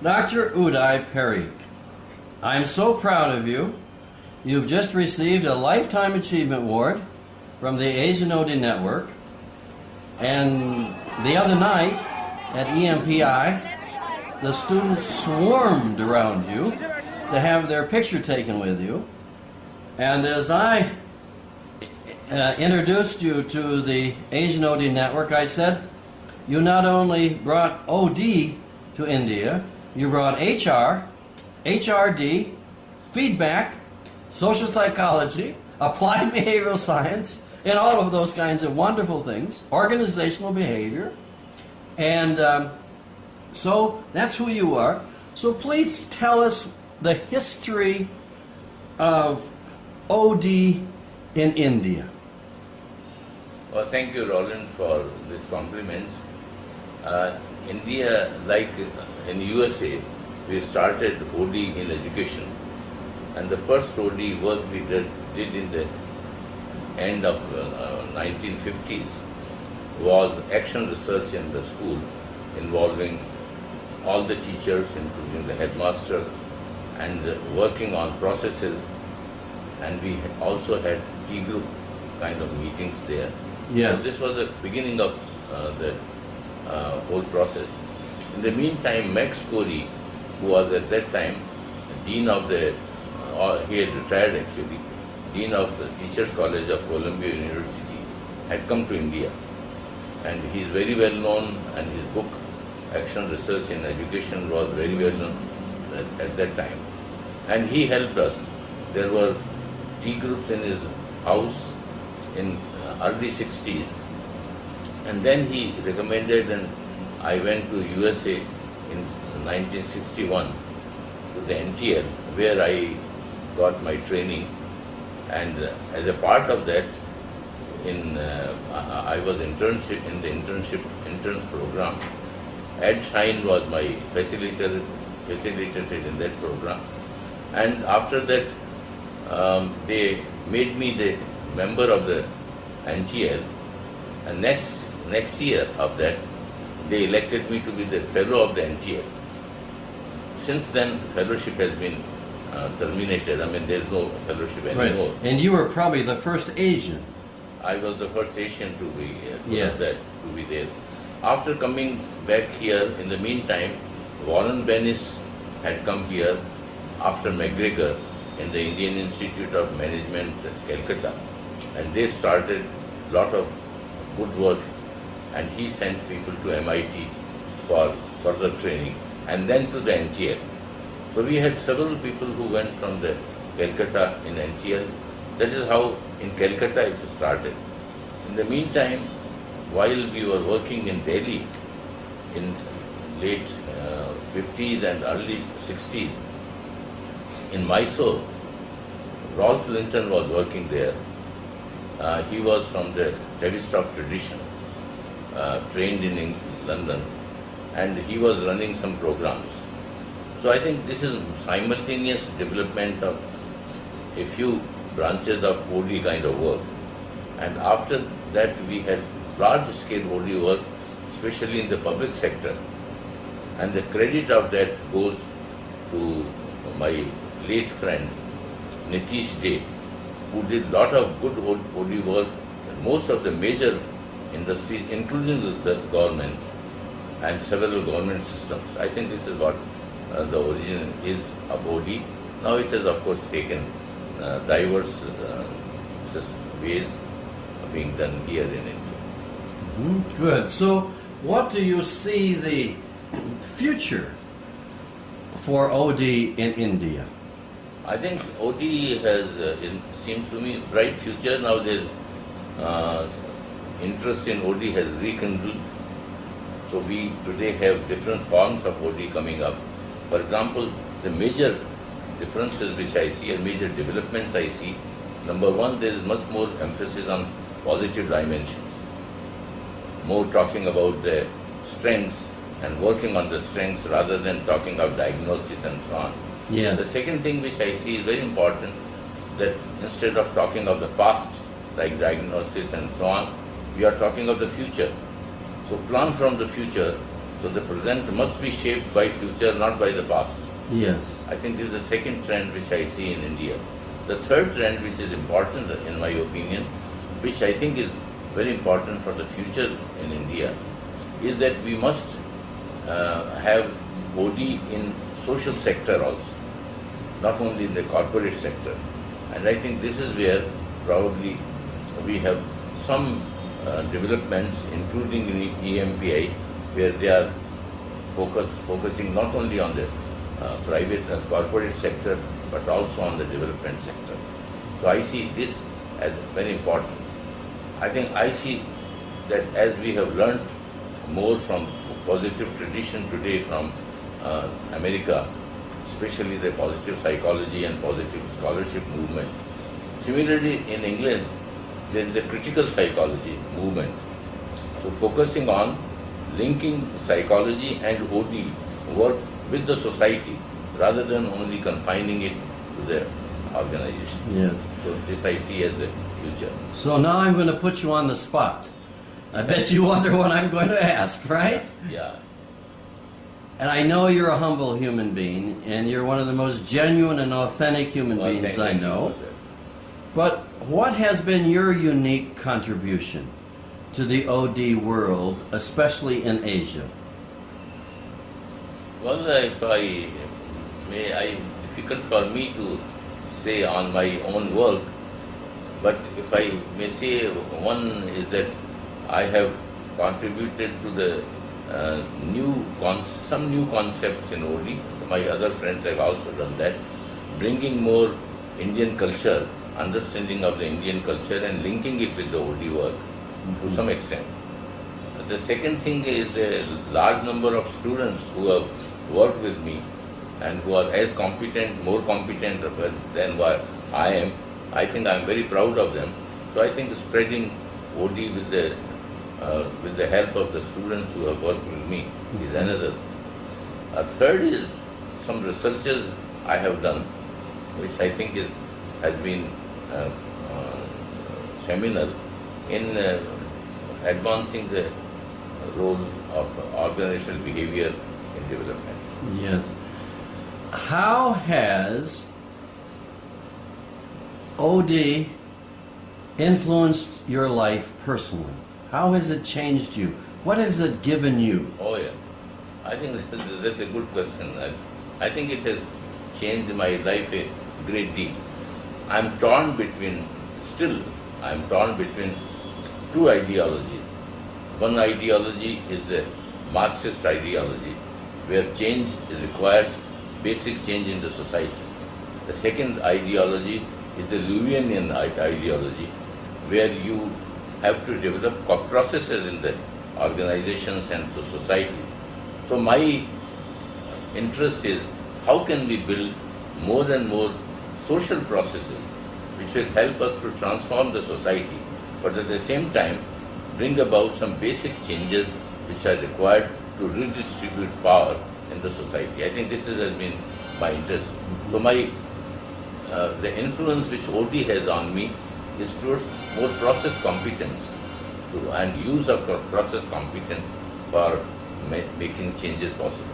Dr. Udai Pareek, I'm so proud of you. You've just received a Lifetime Achievement Award from the Asian OD Network. And the other night at EMPI, the students swarmed around you to have their picture taken with you. And as I introduced you to the Asian OD Network, I said, you not only brought OD to India, you brought HR, HRD, feedback, social psychology, applied behavioral science, and all of those kinds of wonderful things, organizational behavior. And so that's who you are. So please tell us the history of OD in India. Well, thank you, Roland, for this compliment. India, like in USA, we started OD in education. And the first OD work we did in the end of 1950s was action research in the school involving all the teachers, including the headmaster, and working on processes. And we also had T group kind of meetings there. Yes. So this was the beginning of the whole process. In the meantime, Max Corey, who was at that time Dean of the, he had retired actually, Dean of the Teachers College of Columbia University, had come to India. And he is very well known, and his book, Action Research in Education, was very well known at that time. And he helped us. There were tea groups in his house in early 60s. And then he recommended, and I went to USA in 1961 to the NTL, where I got my training. And as a part of that, I was in the interns program. Ed Shine was my facilitator in that program. And after that, they made me the member of the NTL. And next year of that, they elected me to be the fellow of the NTL. Since then, fellowship has been terminated. I mean, there's no fellowship anymore. Right. And you were probably the first Asian. I was the first Asian to be Yes. to be there. After coming back here, in the meantime, Warren Bennis had come here after McGregor in the Indian Institute of Management, Calcutta, and they started a lot of good work, and he sent people to MIT for further training, and then to the NTL. So we had several people who went from the Calcutta in NTL. That is how in Calcutta it started. In the meantime, while we were working in Delhi in late 50s and early 60s, in Mysore, Rolf Linton was working there. He was from the Tavistock tradition, trained in London, and he was running some programs. So I think this is simultaneous development of a few branches of OD kind of work. And after that we had large-scale OD work, especially in the public sector. And the credit of that goes to my late friend, Nitish J, who did a lot of good OD work in most of the major industries, including the government and several government systems. I think this is what the origin is of OD. Now it has, of course, taken diverse ways of being done here in India. Mm-hmm. Good. So what do you see the future for OD in India? I think OD has, seems to me, bright future. Now there's interest in OD has rekindled. So we today have different forms of OD coming up. For example, the major differences which I see and major developments I see, number one, there is much more emphasis on positive dimensions. More talking about the strengths and working on the strengths rather than talking of diagnosis and so on. Yes. The second thing which I see is very important, that instead of talking of the past, like diagnosis and so on, we are talking of the future. So plan from the future So the present must be shaped by future, not by the past. Yes. I think this is the second trend which I see in India. The third trend, which is important in my opinion, which I think is very important for the future in India, is that we must have OD in social sector also, not only in the corporate sector. And I think this is where probably we have some developments, including in EMPI, where they are focusing not only on the private and corporate sector, but also on the development sector. So I see this as very important. I think I see that as we have learnt more from positive tradition today from America, especially the positive psychology and positive scholarship movement. Similarly, in England, there is a critical psychology movement. So focusing on linking psychology and OD work with the society rather than only confining it to the organization. Yes. So this I see as the future. So now I'm going to put you on the spot. I bet you wonder what I'm going to ask, right? Yeah. And I know you're a humble human being, and you're one of the most genuine and authentic human Well, beings thank I you know. for that. But what has been your unique contribution to the OD world, especially in Asia? Well, if I may, difficult for me to say on my own work, but if I may say, one is that I have contributed to the some new concepts in OD. My other friends have also done that, bringing more Indian culture, understanding of the Indian culture and linking it with the OD work to some extent. The second thing is a large number of students who have worked with me and who are as competent, more competent than what I am. I think I am very proud of them. So I think spreading OD with the help of the students who have worked with me is another. A third is some researches I have done, which I think has been seminal in advancing the role of organizational behavior in development. Yes. How has OD influenced your life personally? How has it changed you? What has it given you? Oh yeah, I think that's a good question. I think it has changed my life a great deal. I'm torn between two ideologies. One ideology is the Marxist ideology, where change requires basic change in the society. The second ideology is the Lewinian ideology, where you have to develop processes in the organizations and the society. So my interest is how can we build more and more social processes which will help us to transform the society, but at the same time bring about some basic changes which are required to redistribute power in the society. I think this has been my interest. So the influence which OD has on me is towards more process competence and use of process competence for making changes possible.